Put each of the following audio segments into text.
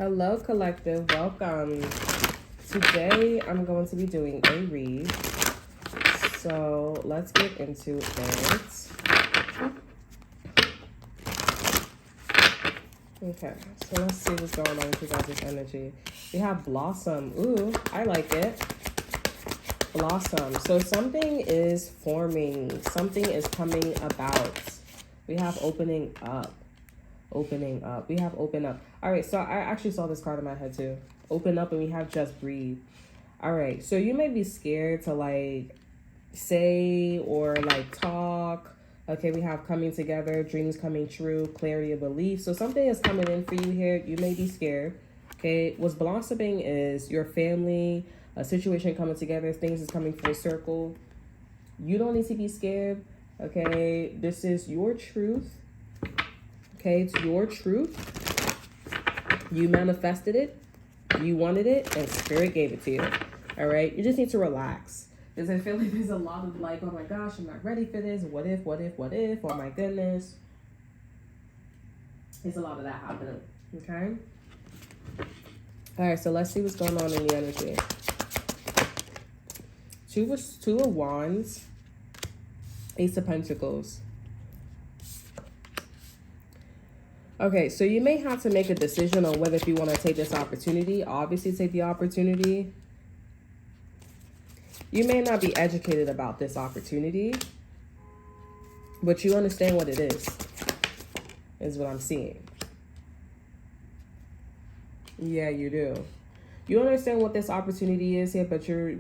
Hello, collective. Welcome. Today, I'm going to be doing a read. So, let's get into it. Okay, so let's see what's going on with you guys' energy. We have Blossom. Ooh, I like it. Blossom. So, something is forming. Something is coming about. We have opening up. Opening up. We have open up. All right, so I actually saw this card in my head too. Open up, and we have just breathe. All right, so you may be scared to like say or like talk. Okay, we have coming together, dreams coming true, clarity of belief. So something is coming in for you here. You may be scared. Okay, what's blossoming is your family, a situation coming together, things is coming full circle. You don't need to be scared. Okay, this is your truth. Okay, it's your truth. You manifested it. You wanted it, and Spirit gave it to you. All right, you just need to relax. Because I feel like there's a lot of like, oh my gosh, I'm not ready for this. What if? Oh my goodness. There's a lot of that happening. Okay. All right, so let's see what's going on in the energy. Two of Wands. Ace of Pentacles. Okay, so you may have to make a decision on whether if you want to take this opportunity. Obviously, take the opportunity. You may not be educated about this opportunity, but you understand what it is what I'm seeing. Yeah, you do. You understand what this opportunity is here, but you're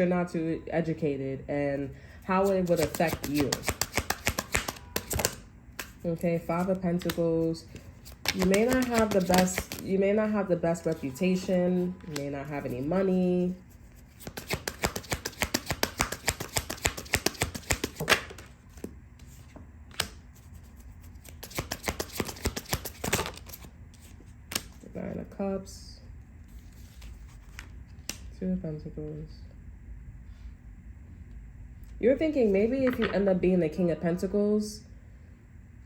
not too educated and how it would affect you. Okay, Five of Pentacles. You may not have the best reputation. You may not have any money. Nine of Cups. Two of Pentacles. You're thinking maybe if you end up being the King of Pentacles,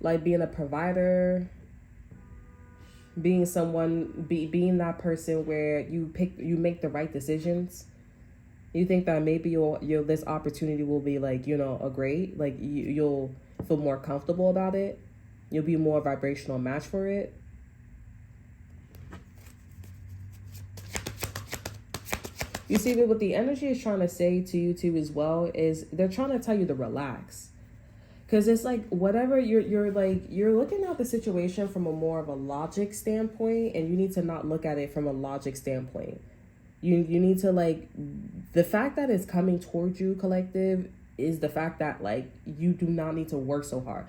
like being a provider, being being that person where you make the right decisions. You think that maybe this opportunity will be like, a great, like you'll feel more comfortable about it. You'll be more vibrational match for it. You see, what the energy is trying to say to you too as well is they're trying to tell you to relax. Because it's like whatever you're looking at the situation from a more of a logic standpoint, and you need to not look at it from a logic standpoint. You need to the fact that it's coming towards you, collective, is the fact that you do not need to work so hard.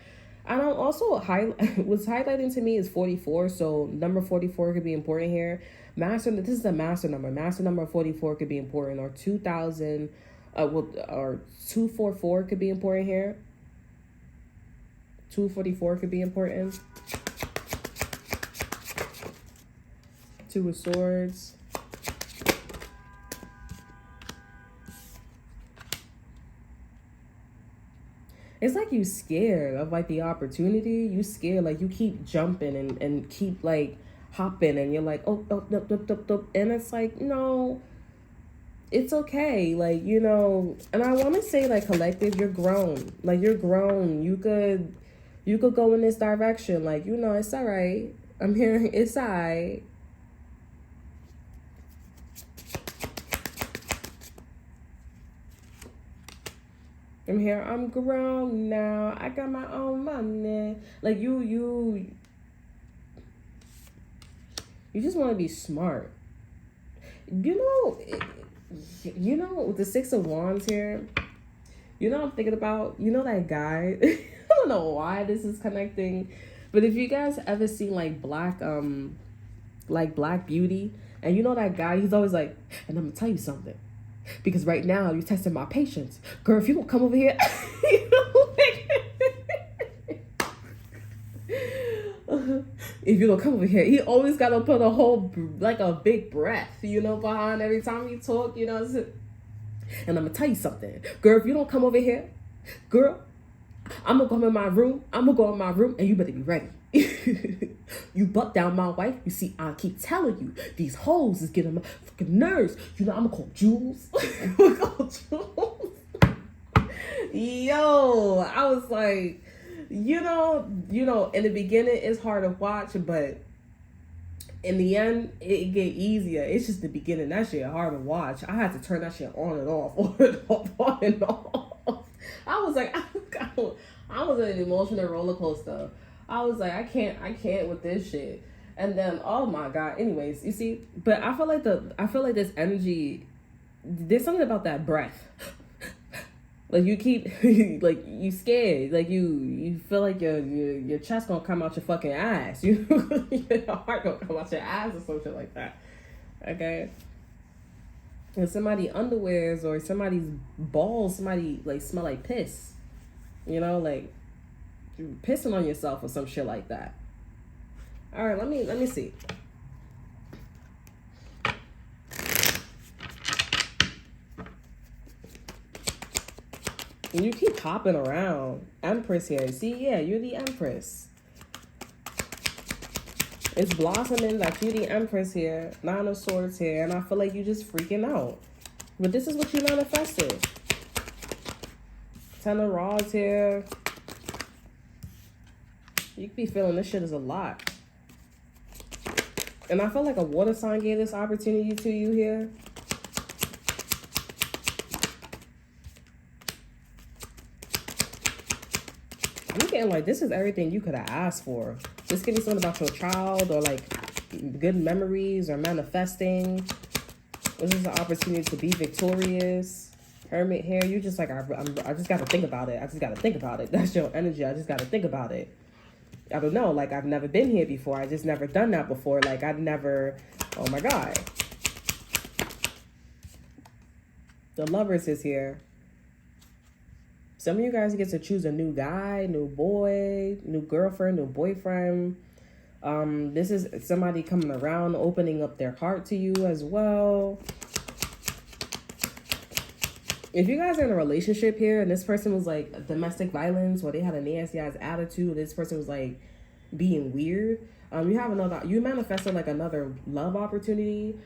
And I'm also what's highlighting to me is 44. So number 44 could be important here. This is the master number. Master number 44 could be important, or 2000, or 244 could be important here. 244 could be important. Two of Swords. It's like you scared of the opportunity. You scared, you keep jumping and keep hopping, and you're like, oh, and it's like, no, it's okay. And I want to say collective, you're grown. You're grown. You could go in this direction. It's all right. I'm here. It's all right. I'm here. I'm grown now. I got my own money. You just want to be smart. With the Six of Wands here, I'm thinking about, that guy. I don't know why this is connecting, but if you guys ever seen Black Beauty, and that guy, he's always like, and I'm gonna tell you something, because right now you're testing my patience, girl. If you don't come over here, if you don't come over here, he always gotta put a whole a big breath, behind every time he talk. And I'm gonna tell you something, girl. If you don't come over here, girl, I'm gonna go in my room. I'm gonna go in my room, and you better be ready. You butt down my wife. You see, I keep telling you, these hoes is getting my fucking nerves. You know, I'm gonna call Jules. I'm gonna call Jules. Yo, I was like, you know, in the beginning it's hard to watch, but in the end it get easier. It's just the beginning. That shit hard to watch. I had to turn that shit on and off, on and off, on and off. I was like, I was in an emotional roller coaster. I was like, I can't with this shit. And then, oh my God. Anyways, you see, but I feel like this energy, there's something about that breath. Like you keep, like you scared, like you feel like your chest gonna come out your fucking ass. Your heart gonna come out your ass or some shit like that. Okay. And somebody underwears or somebody's balls, somebody like smell like piss. You know, like you're pissing on yourself or some shit like that. All right, let me see. You keep hopping around. Empress here. See, yeah, you're the Empress. It's blossoming like you're the Empress here. Nine of Swords here. And I feel like you just freaking out. But this is what you manifested. Ten of Rods here. You could be feeling this shit is a lot. And I feel like a water sign gave this opportunity to you here. I'm getting like this is everything you could have asked for. This could be something about your child or like good memories or manifesting. This is an opportunity to be victorious. Hermit here, you just like, I just got to think about it. I just got to think about it. That's your energy. I just got to think about it. I don't know. Like, I've never been here before. I just never done that before. Like, I've never, oh my God. The Lovers is here. Some of you guys get to choose a new guy, new boy, new girlfriend, new boyfriend. This is somebody coming around, opening up their heart to you as well. If you guys are in a relationship here and this person was like domestic violence or they had a nasty ass attitude, or this person was like being weird, you manifested like another love opportunity.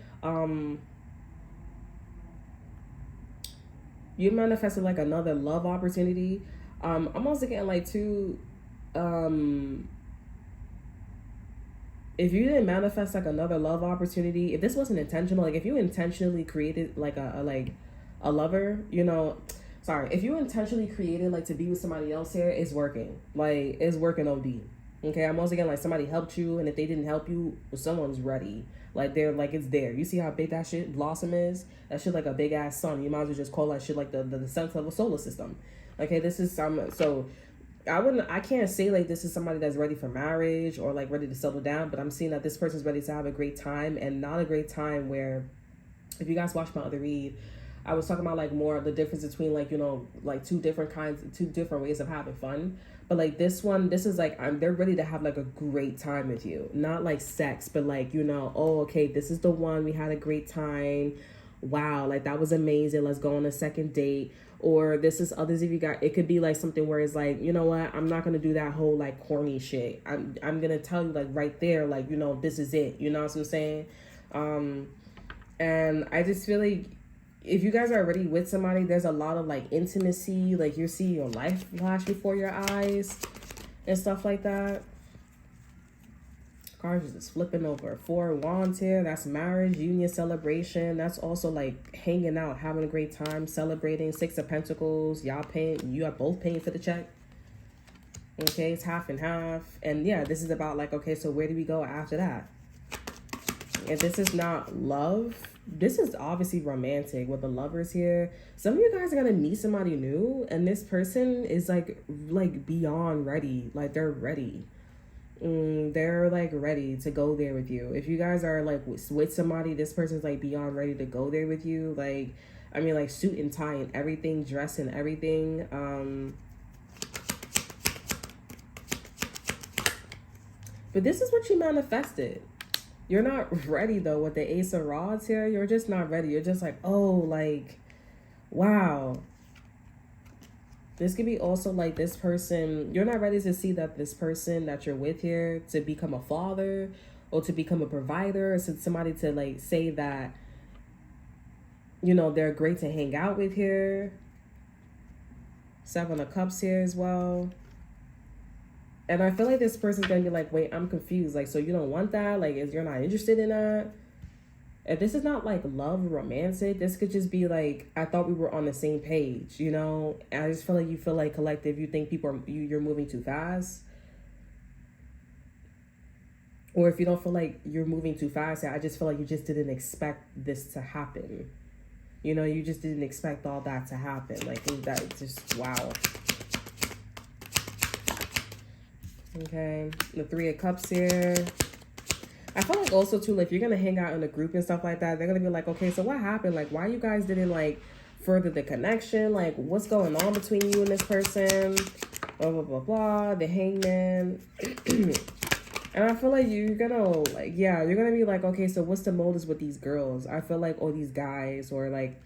You manifested like another love opportunity. I'm also getting like two, if you didn't manifest like another love opportunity, if this wasn't intentional, like if you intentionally created like a lover, you know, sorry, if you intentionally created like to be with somebody else here, it's working. Like it's working OD. Okay, I'm also getting like somebody helped you, and if they didn't help you, someone's ready. Like they're like it's there. You see how big that shit Blossom is? That shit like a big ass sun. You might as well just call that shit like the center of a solar system. Okay, this is so I can't say like this is somebody that's ready for marriage or like ready to settle down, but I'm seeing that this person's ready to have a great time, and not a great time where, if you guys watch my other read, I was talking about like more of the difference between like, you know, like two different ways of having fun. But like this is like, they're ready to have like a great time with you. Not like sex, but like, you know, oh, okay, this is the one, we had a great time. Wow, like that was amazing. Let's go on a second date. Or this is others of you got, it could be like something where it's like, you know what, I'm not going to do that whole like corny shit. I'm going to tell you like right there, like, you know, this is it. You know what I'm saying? And I just feel like, if you guys are already with somebody, there's a lot of like intimacy, like you're seeing your life flash before your eyes and stuff like that. Cards just flipping over. 4 of Wands here, that's marriage, union, celebration. That's also like hanging out, having a great time, celebrating. 6 of Pentacles, you are both paying for the check. Okay, it's half and half. And yeah, this is about like, okay, so where do we go after that? If this is not love, this is obviously romantic with the Lovers here. Some of you guys are gonna meet somebody new, and this person is like beyond ready. Like they're ready. They're like ready to go there with you. If you guys are like with somebody, this person's like beyond ready to go there with you. Like, I mean, like suit and tie and everything, dress and everything. But this is what you manifested. You're not ready though with the Ace of Rods here. You're just not ready. You're just like, oh, like, Wow. This could be also like this person, you're not ready to see that this person that you're with here to become a father or to become a provider, or somebody to like say that, you know, they're great to hang out with here. Seven of Cups here as well. And I feel like this person's gonna be like, wait, I'm confused. Like, so you don't want that? Like, you're not interested in that? And this is not like love romantic. This could just be like, I thought we were on the same page, you know? And I just feel like you feel like collective, you think people are, you're moving too fast. Or if you don't feel like you're moving too fast, I just feel like you just didn't expect this to happen. You know, you just didn't expect all that to happen. Like, that just, wow. Okay, the Three of Cups here. I feel like also too, like, if you're gonna hang out in a group and stuff like that, they're gonna be like, okay, so what happened? Like, why you guys didn't like further the connection? Like, what's going on between you and this person? Blah blah blah blah. The Hangman. And I feel like you're gonna like, yeah, you're gonna be like, okay, so what's the motives with these girls? I feel like, or these guys, or like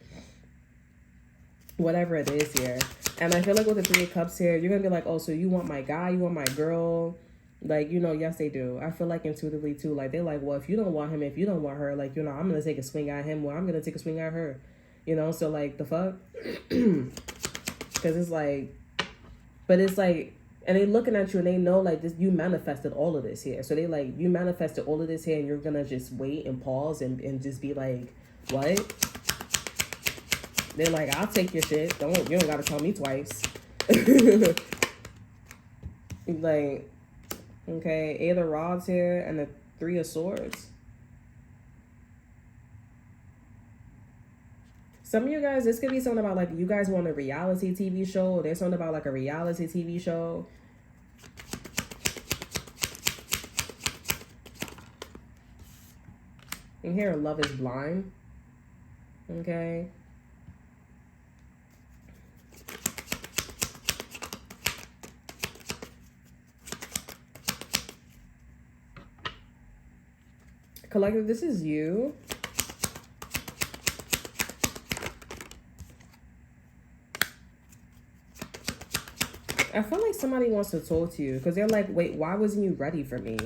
whatever it is here. And I feel like with the Three of Cups here, you're gonna be like, oh, so you want my guy, you want my girl. Like, you know, yes, they do. I feel like intuitively, too. Like, they're like, well, if you don't want him, if you don't want her, like, you know, I'm going to take a swing at him, or I'm going to take a swing at her. You know, so, like, the fuck? Because it's like, but it's like, and they looking at you and they know, like, this, you manifested all of this here. So they like, you manifested all of this here and you're going to just wait and pause and just be like, what? They're like, I'll take your shit. You don't got to tell me twice. Like... Okay, Eight of Rods here and the Three of Swords. Some of you guys, this could be something about like you guys want a reality TV show, or there's something about like a reality TV show. And here, Love is Blind. Okay. Collective, this is you. I feel like somebody wants to talk to you because they're like, wait, why wasn't you ready for me?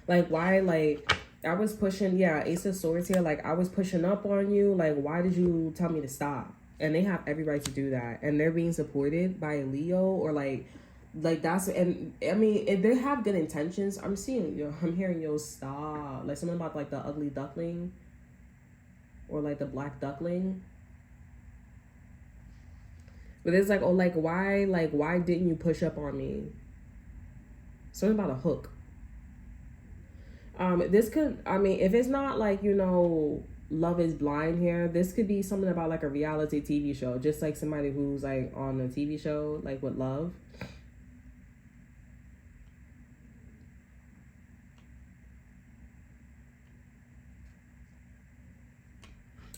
Like, why, like, I was pushing, yeah, Ace of Swords here. Like, I was pushing up on you. Like, why did you tell me to stop? And they have every right to do that. And they're being supported by a Leo or like that's, and I mean, if they have good intentions, I'm hearing yo stop. Like something about like the ugly duckling or like the black duckling. But it's like, oh, like why didn't you push up on me? Something about a hook. This could, I mean, if it's not like, you know, Love is Blind here, this could be something about like a reality TV show, just like somebody who's like on a TV show, like with love.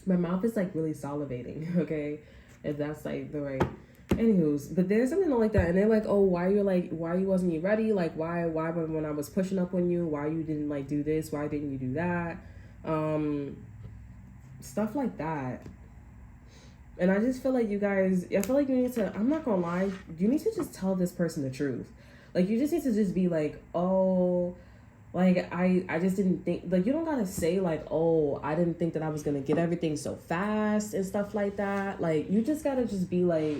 My mouth is like really salivating, okay? If that's like the right. Anywho's, but there's something like that, and they're like, oh, why you wasn't you ready? Like, why when I was pushing up on you, why you didn't like do this? Why didn't you do that? Stuff like that. And I just feel like you guys, I feel like you need to, I'm not gonna lie, you need to just tell this person the truth. Like, you just need to just be like, oh, like, I just didn't think, like, you don't gotta say, like, oh, I didn't think that I was gonna get everything so fast and stuff like that. Like, you just gotta just be like,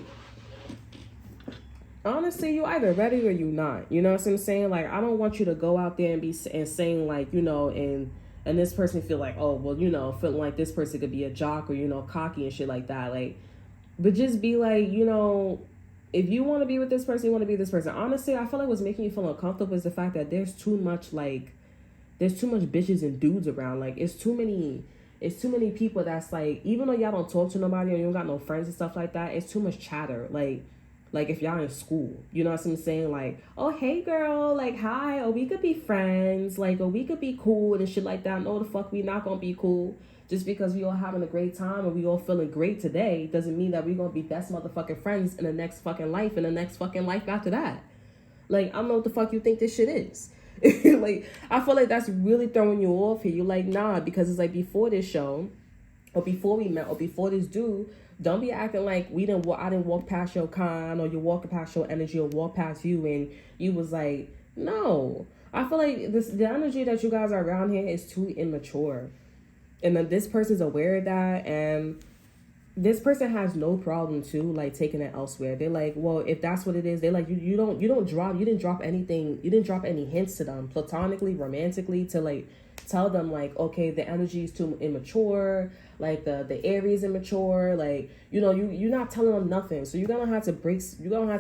honestly, you either ready or you not. You know what I'm saying? Like, I don't want you to go out there and be and saying, like, you know, and this person feel like, oh, well, you know, feeling like this person could be a jock or, you know, cocky and shit like that. Like, but just be like, you know, if you want to be with this person, you want to be with this person. Honestly, I feel like what's making you feel uncomfortable is the fact that there's too much bitches and dudes around. Like, it's too many people that's like, even though y'all don't talk to nobody or you don't got no friends and stuff like that, it's too much chatter. Like if y'all in school, you know what I'm saying? Like, oh, hey girl, like, hi, oh, we could be friends, like, oh, we could be cool and shit like that. No, the fuck, we not gonna be cool. Just because we all having a great time and we all feeling great today doesn't mean that we gonna be best motherfucking friends in the next fucking life and the next fucking life after that. Like, I don't know what the fuck you think this shit is. Like, I feel like that's really throwing you off here. You're like, nah, because it's like before this show, or before we met, or before this dude Don't be acting like I didn't walk past your con, or you walking past your energy, or walk past you and you was like, no. I feel like the energy that you guys are around here is too immature. And then this person's aware of that, and this person has no problem too, like taking it elsewhere. They're like, well, if that's what it is, they're like, you didn't drop anything, you didn't drop any hints to them, platonically, romantically, to like tell them like, okay, the energy is too immature, like the Aries immature, like, you're not telling them nothing. So you're gonna have to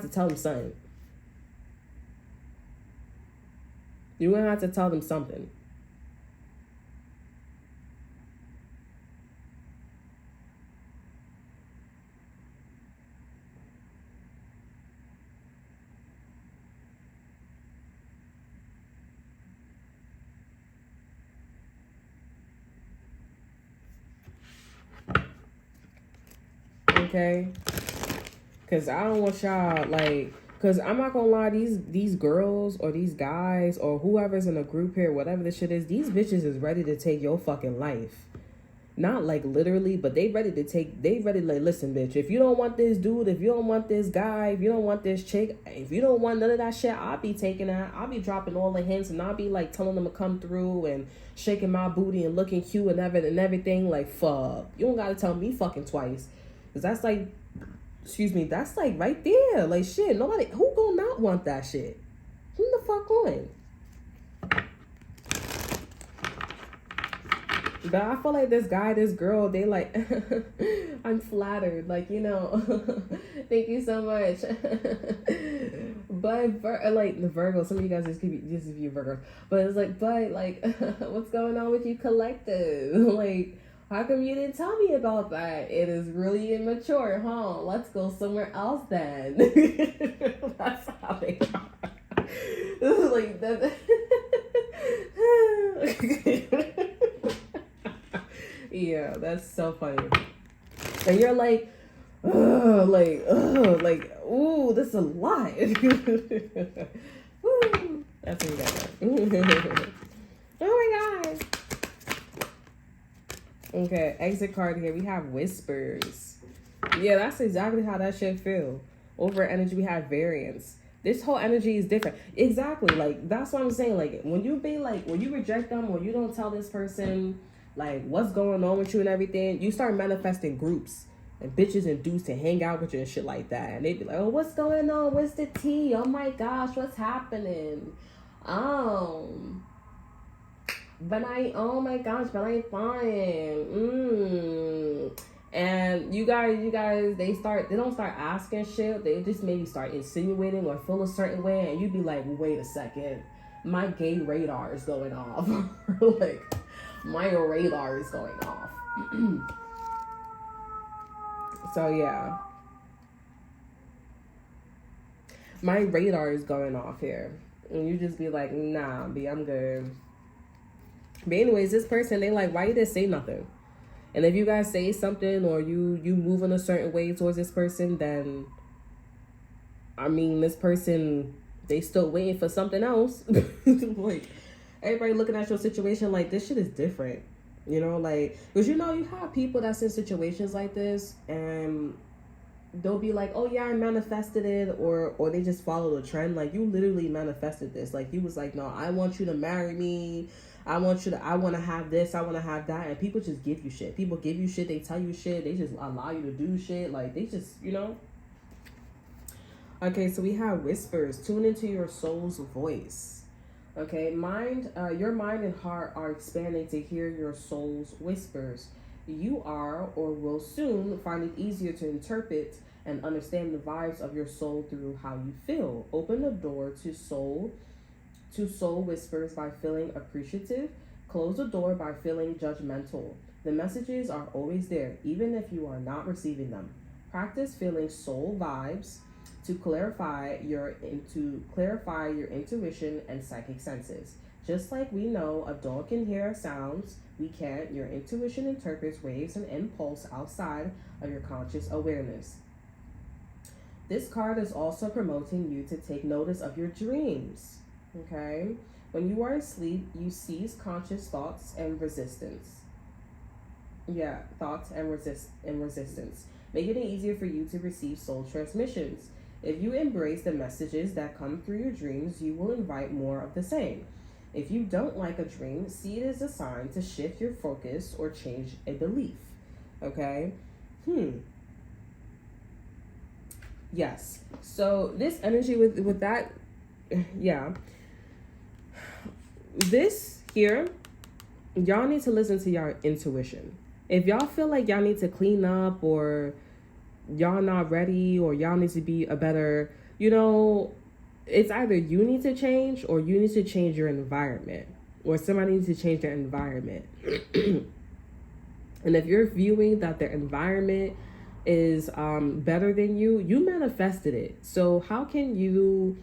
tell them something. You're gonna have to tell them something. Okay? Because I don't want y'all, like, because I'm not gonna lie, these girls or these guys or whoever's in a group here, whatever the shit is, these bitches is ready to take your fucking life. Not like literally, but they ready to like, listen, bitch, if you don't want this dude, if you don't want this guy, if you don't want this chick, if you don't want none of that shit, I'll be taking that. I'll be dropping all the hints, and I'll be like telling them to come through and shaking my booty and looking cute and everything. Like, fuck. You don't gotta tell me fucking twice. Because that's like, excuse me, that's like right there. Like, shit, nobody, who gonna not want that shit? Who the fuck on? But I feel like this guy, this girl, they like, I'm flattered. Like, thank you so much. But like the Virgo, some of you guys just view Virgo. But it's like, what's going on with you collective? Like, how come you didn't tell me about that? It is really immature, huh? Let's go somewhere else then. That's how they are. This is like that. Yeah, that's so funny. And you're like, ooh, this is a lot. Woo. That's what you got. Oh my god. Okay, exit card here. We have whispers. Yeah, that's exactly how that shit feel. Over energy, we have variance. This whole energy is different. Exactly. Like, that's what I'm saying. Like, when you reject them, or you don't tell this person like what's going on with you and everything, you start manifesting groups and bitches and dudes to hang out with you and shit like that. And they be like, oh, what's going on? What's the tea? Oh my gosh, what's happening? Oh my gosh, but I'm fine. And you guys, they don't start asking shit. They just maybe start insinuating or feel a certain way, and you be like, wait a second, my gay radar is going off. Like, my radar is going off. So yeah, my radar is going off here, and you just be like, nah, B, I'm good. But anyways, this person, they like, why you didn't say nothing? And if you guys say something, or you move in a certain way towards this person, then I mean, this person, they still waiting for something else. Like, everybody looking at your situation like, this shit is different. Like, because you have people that's in situations like this, and they'll be like, oh yeah, I manifested it, or they just follow the trend. Like, you literally manifested this. Like, you was like, no, I want you to marry me. I want to have this, I want to have that. And people just give you shit. People give you shit, they tell you shit, they just allow you to do shit. Like, they just, Okay, so we have whispers. Tune into your soul's voice. Okay, your mind and heart are expanding to hear your soul's whispers. You are, or will soon, find it easier to interpret and understand the vibes of your soul through how you feel. Open the door to soul whispers by feeling appreciative. Close the door by feeling judgmental. The messages are always there, even if you are not receiving them. Practice feeling soul vibes to clarify your intuition and psychic senses. Just like we know a dog can hear sounds, we can't. Your intuition interprets waves and impulse outside of your conscious awareness. This card is also promoting you to take notice of your dreams. Okay? When you are asleep, you cease conscious thoughts and resistance. Yeah, thoughts and resistance. making it easier for you to receive soul transmissions. If you embrace the messages that come through your dreams, you will invite more of the same. If you don't like a dream, see it as a sign to shift your focus or change a belief. Okay? Yes. So this energy with that, yeah. This here, y'all need to listen to your intuition. If y'all feel like y'all need to clean up, or y'all not ready, or y'all need to be a better, it's either you need to change or you need to change your environment, or somebody needs to change their environment. And if you're viewing that their environment is better than you, you manifested it. So how can you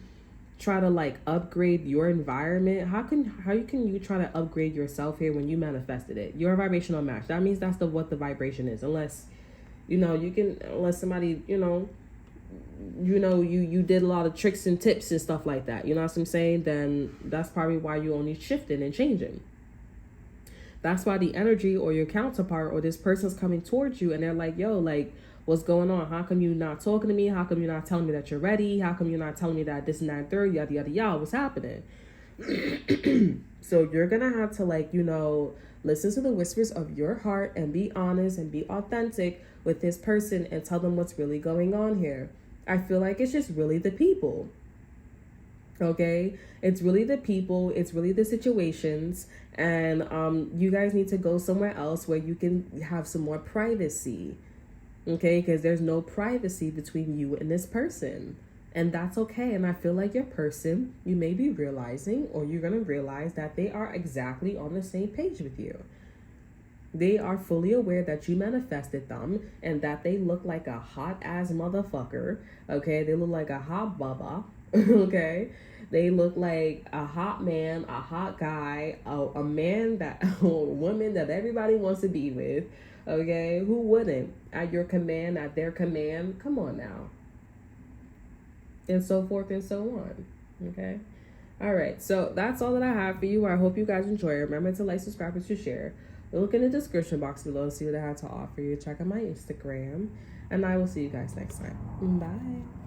try to like upgrade your environment? How can you try to upgrade yourself here when you manifested it? Your vibrational match. That means that's what the vibration is. Unless unless somebody you did a lot of tricks and tips and stuff like that, you know what I'm saying, then that's probably why you only shifting and changing. That's why the energy or your counterpart or this person's coming towards you and they're like, yo, like, what's going on? How come you not talking to me? How come you're not telling me that you're ready? How come you're not telling me that this and that and third, yada, yada, yada, what's happening? So you're going to have to listen to the whispers of your heart and be honest and be authentic with this person and tell them what's really going on here. I feel like it's just really the people. Okay? It's really the people. It's really the situations. And you guys need to go somewhere else where you can have some more privacy. Okay? Because there's no privacy between you and this person. And that's okay. And I feel like your person, you may be realizing, or you're going to realize that they are exactly on the same page with you. They are fully aware that you manifested them and that they look like a hot ass motherfucker. Okay? They look like a hot baba. Okay? They look like a hot man, a hot guy, a man a woman that everybody wants to be with. Okay? Who wouldn't? At your command, at their command. Come on now. And so forth and so on. Okay? All right. So that's all that I have for you. I hope you guys enjoy. Remember to like, subscribe, and to share. Look in the description box below to see what I have to offer you. Check out my Instagram. And I will see you guys next time. Bye.